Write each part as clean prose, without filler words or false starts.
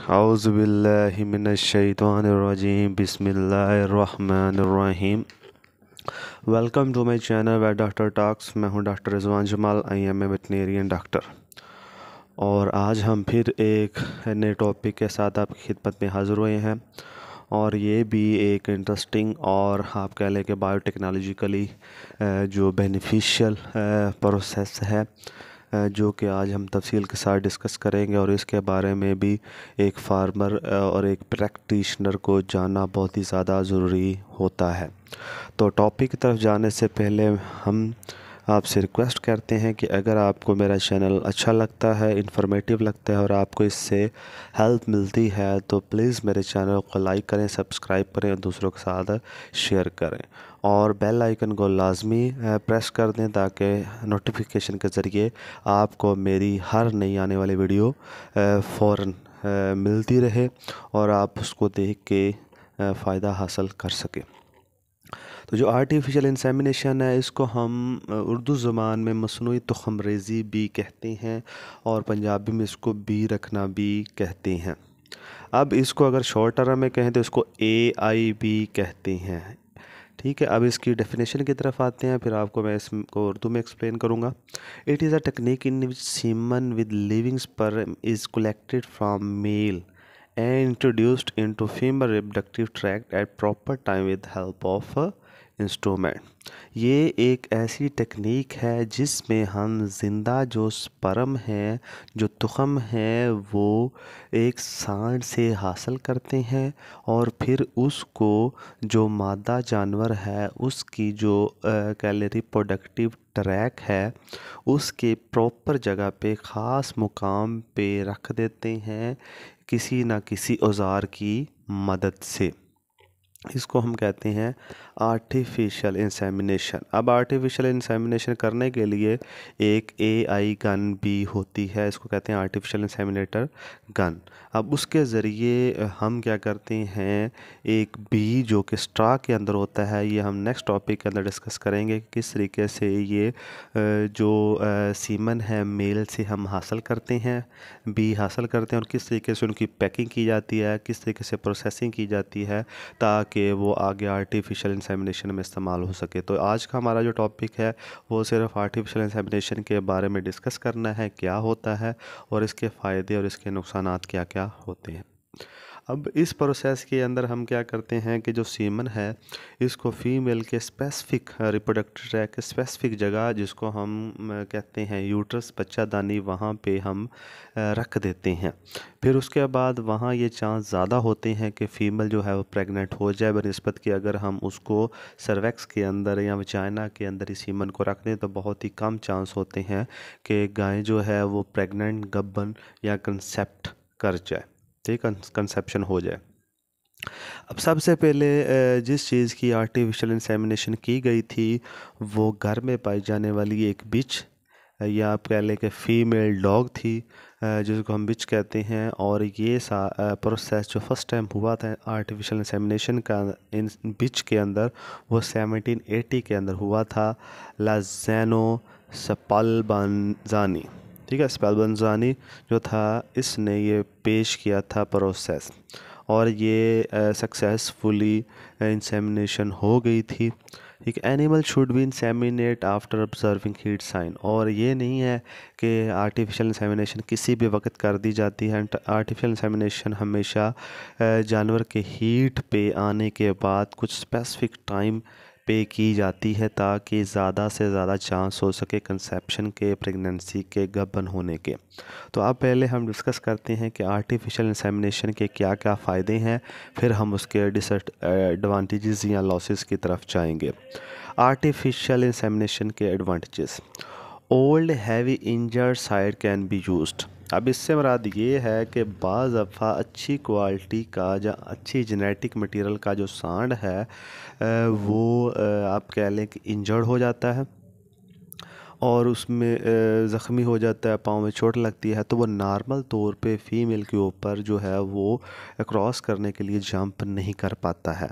औज़ुबिल्लाहि मिनश्शैतानिर्रजीम बिस्मिल्लाहिर्रहमानिर्रहीम। Welcome to my channel वे डॉक्टर टॉक्स। मैं हूं doctor Rizwan Jamal, I am a veterinarian doctor. और आज हम फिर एक नए टॉपिक के साथ आपकी खिदमत में हाज़िर हुए हैं, और ये भी एक इंटरेस्टिंग और आप कह लें कि बायोटेक्नोलॉजिकली जो बेनिफिशियल प्रोसेस है, जो कि आज हम तफसील के साथ डिस्कस करेंगे। और इसके बारे में भी एक फार्मर और एक प्रैक्टिशनर को जानना बहुत ही ज़्यादा ज़रूरी होता है। तो टॉपिक की तरफ जाने से पहले हम आपसे रिक्वेस्ट करते हैं कि अगर आपको मेरा चैनल अच्छा लगता है, इन्फॉर्मेटिव लगता है और आपको इससे हेल्प मिलती है, तो प्लीज़ मेरे चैनल को लाइक करें, सब्सक्राइब करें और दूसरों के साथ शेयर करें, और बेल आइकन को लाजमी प्रेस कर दें ताकि नोटिफिकेशन के ज़रिए आपको मेरी हर नई आने वाली वीडियो फ़ौरन मिलती रहे और आप उसको देख के फ़ायदा हासिल कर सकें। तो जो आर्टिफिशियल इंसेमिनेशन है, इसको हम उर्दू ज़बान में मसनूई तुख़मरेज़ी भी कहते हैं और पंजाबी में इसको बी रखना भी कहते हैं। अब इसको अगर शॉर्ट टर्म में कहें तो इसको AIB कहते हैं। ठीक है, अब इसकी डेफिनेशन की तरफ आते हैं, फिर आपको मैं इसको उर्दू में एक्सप्लेन करूँगा। It is a technique in which semen with living sperm is collected from male and introduced into female reproductive tract at proper time with help of a instrument. ये एक ऐसी टेक्निक है जिसमें हम ज़िंदा जो स्पर्म है, जो तुख़म है, वो एक सांड से हासिल करते हैं और फिर उसको जो मादा जानवर है उसकी जो कैलोरी प्रोडक्टिव ट्रैक है उसके प्रॉपर जगह पे ख़ास मुकाम पे रख देते हैं किसी ना किसी औज़ार की मदद से। इसको हम कहते हैं आर्टिफिशियल इंसेमिनेशन। अब आर्टिफिशियल इंसेमिनेशन करने के लिए एक AI गन भी होती है, इसको कहते हैं आर्टिफिशियल इंसेमिनेटर गन। अब उसके ज़रिए हम क्या करते हैं, एक बी जो कि स्ट्रा के अंदर होता है, ये हम नेक्स्ट टॉपिक के अंदर डिस्कस करेंगे कि किस तरीके से ये जो सीमन है मेल से हम हासिल करते हैं, बी हासिल करते हैं, और किस तरीके से उनकी पैकिंग की जाती है, किस तरीके से प्रोसेसिंग की जाती है ताकि वो आगे आर्टिफिशियल इंसेमिनेशन में इस्तेमाल हो सके। तो आज का हमारा जो टॉपिक है वो सिर्फ आर्टिफिशियल इंसेमिनेशन के बारे में डिस्कस करना है, क्या होता है और इसके फ़ायदे और इसके नुकसानात क्या क्या होते हैं। अब इस प्रोसेस के अंदर हम क्या करते हैं कि जो सीमन है इसको फीमेल के स्पेसिफिक रिप्रोडक्टिव ट्रैक स्पेसिफिक जगह, जिसको हम कहते हैं यूट्रस, बच्चादानी, वहाँ पे हम रख देते हैं। फिर उसके बाद वहाँ ये चांस ज़्यादा होते हैं कि फ़ीमेल जो है वो प्रेग्नेंट हो जाए बनिस्बत कि अगर हम उसको सर्वेक्स के अंदर या वजाइना के अंदर इस सीमन को रख दें तो बहुत ही कम चांस होते हैं कि गाय जो है वो प्रेग्नेंट, गब्बन या कंसेप्ट कर जाए, ठीक, कंसेप्शन हो जाए। अब सबसे पहले जिस चीज़ की आर्टिफिशियल इंसेमिनेशन की गई थी वो घर में पाई जाने वाली एक बिच या आप कह लें कि फ़ीमेल डॉग थी, जिसको हम बिच कहते हैं। और ये प्रोसेस जो फर्स्ट टाइम हुआ था आर्टिफिशियल इंसेमिनेशन का इन बिच के अंदर वो 1780 के अंदर हुआ था, लाज़ेनो स्पाल्बांज़ानी। ठीक है, स्पाल्बांज़ानी जो था इसने ये पेश किया था प्रोसेस, और ये सक्सेसफुली इंसेमिनेशन हो गई थी। एक animal should be inseminate after observing heat sign, और ये नहीं है कि आर्टिफिशियल इंसेमिनेशन किसी भी वक्त कर दी जाती है। आर्टिफिशियल इंसेमिनेशन हमेशा जानवर के हीट पे आने के बाद कुछ स्पेसिफिक टाइम पे की जाती है ताकि ज़्यादा से ज़्यादा चांस हो सके कंसेप्शन के, प्रेगनेंसी के, गबन होने के। तो अब पहले हम डिस्कस करते हैं कि आर्टिफिशियल इंसेमिनेशन के क्या क्या फ़ायदे हैं, फिर हम उसके डिसएडवांटेजेस या लॉसेस की तरफ जाएंगे। आर्टिफिशियल इंसेमिनेशन के advantages: old heavy injured side can be used. अब इससे मुराद ये है कि बाज़ दफ़ा अच्छी क्वालिटी का या अच्छी जेनेटिक मटेरियल का जो सांड है वो आप कह लें कि इंजर्ड हो जाता है और उसमें ज़ख्मी हो जाता है, पाँव में चोट लगती है, तो वो नॉर्मल तौर पे फ़ीमेल के ऊपर जो है वो क्रॉस करने के लिए जंप नहीं कर पाता है।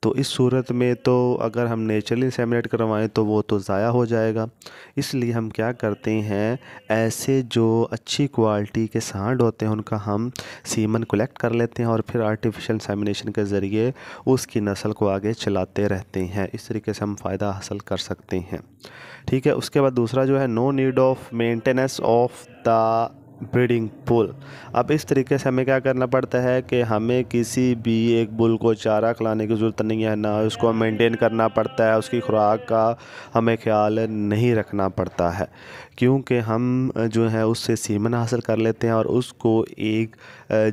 तो इस सूरत में तो अगर हम नेचुरली इंसेमिनेट करवाएं तो वो तो ज़ाया हो जाएगा। इसलिए हम क्या करते हैं, ऐसे जो अच्छी क्वालिटी के सांड होते हैं उनका हम सीमन कलेक्ट कर लेते हैं और फिर आर्टिफिशियल इंसेमिनेशन के ज़रिए उसकी नस्ल को आगे चलाते रहते हैं। इस तरीके से हम फ़ायदा हासिल कर सकते हैं। ठीक है। उसके बाद दूसरा जो है, no need of maintenance of the breeding pool. अब इस तरीके से हमें क्या करना पड़ता है कि हमें किसी भी एक बुल को चारा खिलाने की ज़रूरत नहीं है, ना उसको मेंटेन करना पड़ता है, उसकी खुराक का हमें ख्याल नहीं रखना पड़ता है, क्योंकि हम जो है उससे सीमन हासिल कर लेते हैं और उसको एक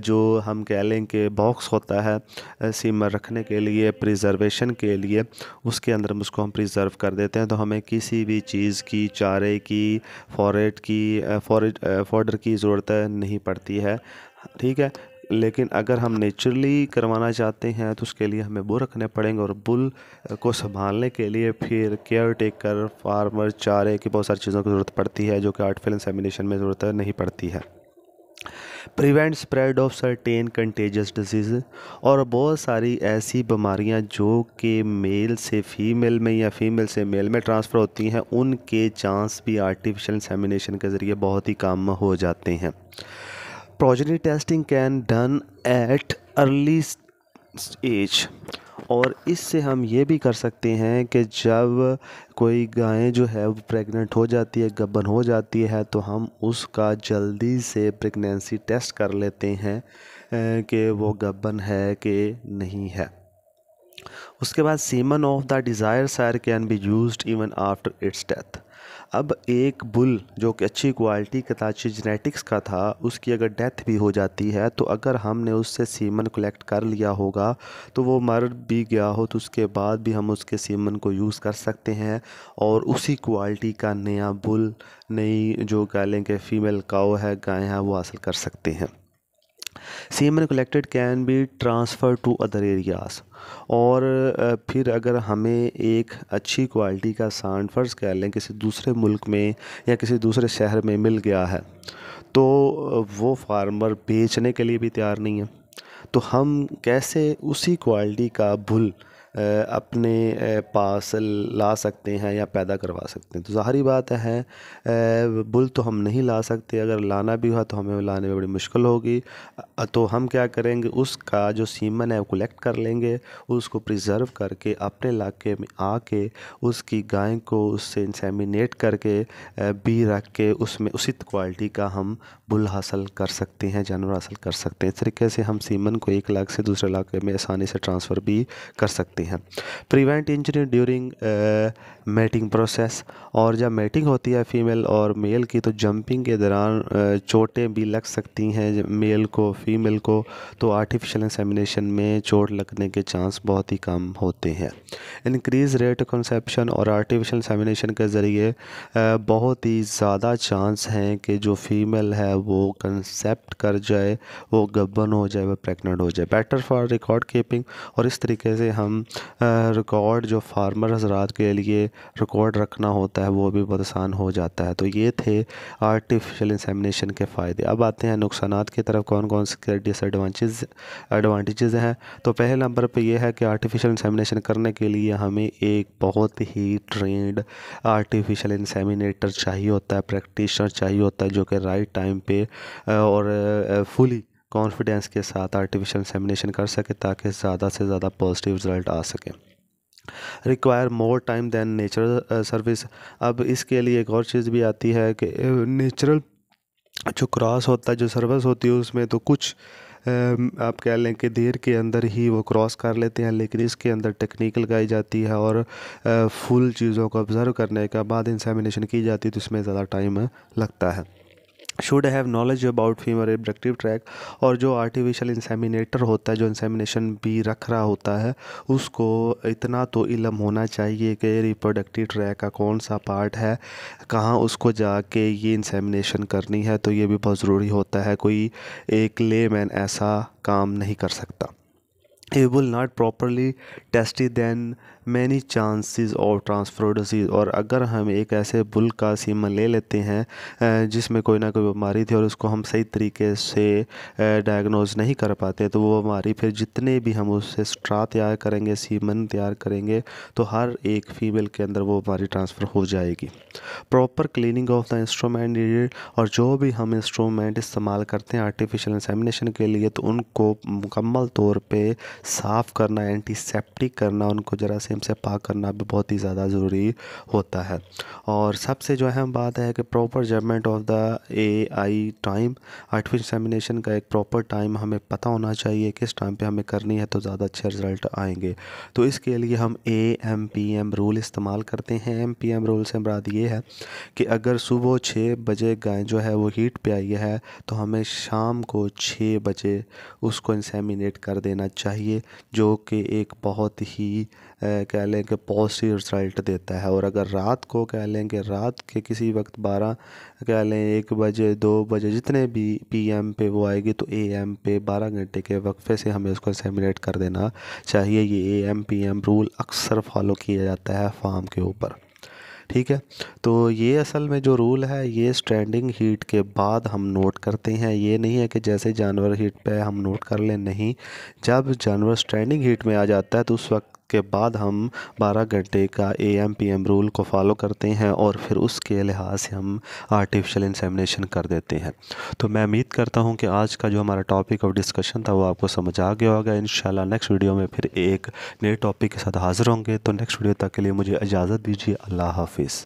जो हम कह लें कि बॉक्स होता है सीमन रखने के लिए, प्रिजर्वेशन के लिए, उसके अंदर उसको हम प्रिजर्व कर देते हैं। तो हमें किसी भी चीज़ की, चारे की, फॉडर की ज़रूरत नहीं पड़ती है। ठीक है। लेकिन अगर हम नेचुरली करवाना चाहते हैं तो उसके लिए हमें बुल रखने पड़ेंगे, और बुल को संभालने के लिए फिर केयर टेकर, फार्मर, चारे की बहुत सारी चीज़ों की ज़रूरत पड़ती है जो कि आर्टिफिशियल इंसेमिनेशन में ज़रूरत नहीं पड़ती है। Prevent spread of certain contagious disease, और बहुत सारी ऐसी बीमारियां जो कि मेल से फीमेल में या फीमेल से मेल में ट्रांसफ़र होती हैं, उनके चांस भी आर्टिफिशियल इंसेमिनेशन के ज़रिए बहुत ही कम हो जाते हैं। Progeny testing can done at early age, और इससे हम ये भी कर सकते हैं कि जब कोई गाय जो है वो प्रेग्नेंट हो जाती है, गब्बन हो जाती है, तो हम उसका जल्दी से प्रेगनेंसी टेस्ट कर लेते हैं कि वो गब्बन है कि नहीं है। उसके बाद semen of the desire sire can be used even after its death. अब एक बुल जो कि अच्छी क्वालिटी का था, अच्छी जेनेटिक्स का था, उसकी अगर डेथ भी हो जाती है तो अगर हमने उससे सीमन कलेक्ट कर लिया होगा तो वो मर भी गया हो तो उसके बाद भी हम उसके सीमन को यूज़ कर सकते हैं और उसी क्वालिटी का नया बुल, नई जो कह लें कि फ़ीमेल काऊ है, गाय है, वो हासिल कर सकते हैं। Semen collected can be transfer to other areas, और फिर अगर हमें एक अच्छी क्वालिटी का सांड फ़र्ज़ कह लें किसी दूसरे मुल्क में या किसी दूसरे शहर में मिल गया है तो वो फार्मर बेचने के लिए भी तैयार नहीं है, तो हम कैसे उसी क्वालिटी का बुल अपने पास ला सकते हैं या पैदा करवा सकते हैं। तो ज़ाहिरी बात है बुल तो हम नहीं ला सकते, अगर लाना भी हुआ तो हमें लाने में बड़ी मुश्किल होगी। तो हम क्या करेंगे, उसका जो सीमन है वो कलेक्ट कर लेंगे, उसको प्रिजर्व करके अपने इलाके में आके उसकी गाय को उससे इंसेमिनेट करके बी रख के उसमें उसी क्वालिटी का हम बुल हासिल कर सकते हैं, जानवर हासिल कर सकते हैं। इस तरीके से हम सीमन को एक इलाके से दूसरे इलाके में आसानी से ट्रांसफ़र भी कर सकते हैं। Prevent injury during mating process, और जब मैटिंग होती है फीमेल और मेल की तो जंपिंग के दौरान चोटें भी लग सकती हैं मेल को, फीमेल को, तो आर्टिफिशियल इंसेमिनेशन में चोट लगने के चांस बहुत ही कम होते हैं। इंक्रीज़ रेट कंसेप्शन, और आर्टिफिशियल इंसेमिनेशन के ज़रिए बहुत ही ज़्यादा चांस हैं कि जो फीमेल है वो कंसेप्ट कर जाए, वो गब्बन हो जाए, वो प्रेग्नेंट हो जाए। बेटर फॉर रिकॉर्ड कीपिंग, और इस तरीके से हम रिकॉर्ड जो फार्मर हजरात के लिए रिकॉर्ड रखना होता है वो भी बहुत आसान हो जाता है। तो ये थे आर्टिफिशियल इंसेमिनेशन के फ़ायदे। अब आते हैं नुकसानात की तरफ, कौन कौन से एडवांटेजेस हैं। तो पहले नंबर पे ये है कि आर्टिफिशियल इंसेमिनेशन करने के लिए हमें एक बहुत ही ट्रेंड आर्टिफिशियल इंसेमिनेटर चाहिए होता है, प्रैक्टिशनर चाहिए होता है जो कि राइट टाइम पे और फुली कॉन्फिडेंस के साथ आर्टिफिशियल इंसेमिनेशन कर सके ताकि ज़्यादा से ज़्यादा पॉजिटिव रिज़ल्ट आ सके। Require more time than natural service. अब इसके लिए एक और चीज़ भी आती है कि नेचुरल जो क्रॉस होता है, जो सर्विस होती है, उसमें तो कुछ आप कह लें कि देर के अंदर ही वो क्रॉस कर लेते हैं, लेकिन इसके अंदर टेक्निक लगाई जाती है और फुल चीज़ों को ऑब्ज़र्व करने के बाद इंसेमिनेशन की जाती है, तो इसमें ज़्यादा टाइम लगता है। Should have knowledge about female reproductive tract, और जो आर्टिफिशियल इंसेमिनेटर होता है, जो इंसेमिनेशन भी रख रहा होता है, उसको इतना तो इल्म होना चाहिए कि रिप्रोडक्टिव ट्रैक का कौन सा पार्ट है, कहाँ उसको जाके ये इंसेमिनेशन करनी है। तो ये भी बहुत ज़रूरी होता है, कोई एक लेमैन ऐसा काम नहीं कर सकता। able not properly tested then many chances of transfer disease। और अगर हम एक ऐसे बुल का सीमन ले लेते हैं जिसमें कोई ना कोई बीमारी थी और उसको हम सही तरीके से डायग्नोज नहीं कर पाते, तो वो बीमारी फिर जितने भी हम उससे स्ट्रा तैयार करेंगे, सीमन तैयार करेंगे, तो हर एक फीमेल के अंदर वो बीमारी ट्रांसफ़र हो जाएगी। Proper cleaning of the instrument needed. और जो भी हम इंस्ट्रूमेंट इस्तेमाल करते हैं आर्टिफिशियल इंसेमिनेशन के लिए, तो उनको मुकम्मल तौर पे साफ़ करना, एंटीसेप्टिक करना, उनको जरासीम से पाक करना भी बहुत ही ज़्यादा ज़रूरी होता है। और सबसे जो अहम बात है कि proper judgement of the AI time. Artificial insemination का एक प्रॉपर टाइम हमें पता होना चाहिए, किस टाइम पे हमें करनी है तो ज़्यादा अच्छे रिज़ल्ट आएंगे। तो इसके लिए हम AMPM रूल इस्तेमाल करते हैं। AMPM रूल से मुराद ये है कि अगर सुबह 6 बजे गाय जो है वो हीट पे आई है, तो हमें शाम को 6 बजे उसको इंसेमिनेट कर देना चाहिए, जो कि एक बहुत ही कह लें कि पॉजिटिव रिज़ल्ट देता है। और अगर रात को कह लें कि रात के किसी वक्त 12 कह लें 1 बजे 2 बजे जितने भी PM पे वो आएगी, तो AM पे 12 घंटे के वक्फे से हमें उसको इंसेमिनेट कर देना चाहिए। ये AMPM रूल अक्सर फॉलो किया जाता है फार्म के ऊपर, ठीक है। तो ये असल में जो रूल है ये स्टैंडिंग हीट के बाद हम नोट करते हैं। ये नहीं है कि जैसे जानवर हीट पे हम नोट कर लें, नहीं। जब जानवर स्टैंडिंग हीट में आ जाता है तो उस वक्त के बाद हम 12 घंटे का AMPM रूल को फॉलो करते हैं और फिर उसके लिहाज से हम आर्टिफिशियल इंसेमिनेशन कर देते हैं। तो मैं उम्मीद करता हूँ कि आज का जो हमारा टॉपिक ऑफ डिस्कशन था वो आपको समझ आ गया होगा। इंशाल्लाह नेक्स्ट वीडियो में फिर एक नए टॉपिक के साथ हाज़िर होंगे। तो नेक्स्ट वीडियो तक के लिए मुझे इजाज़त दीजिए। अल्लाह हाफिज़।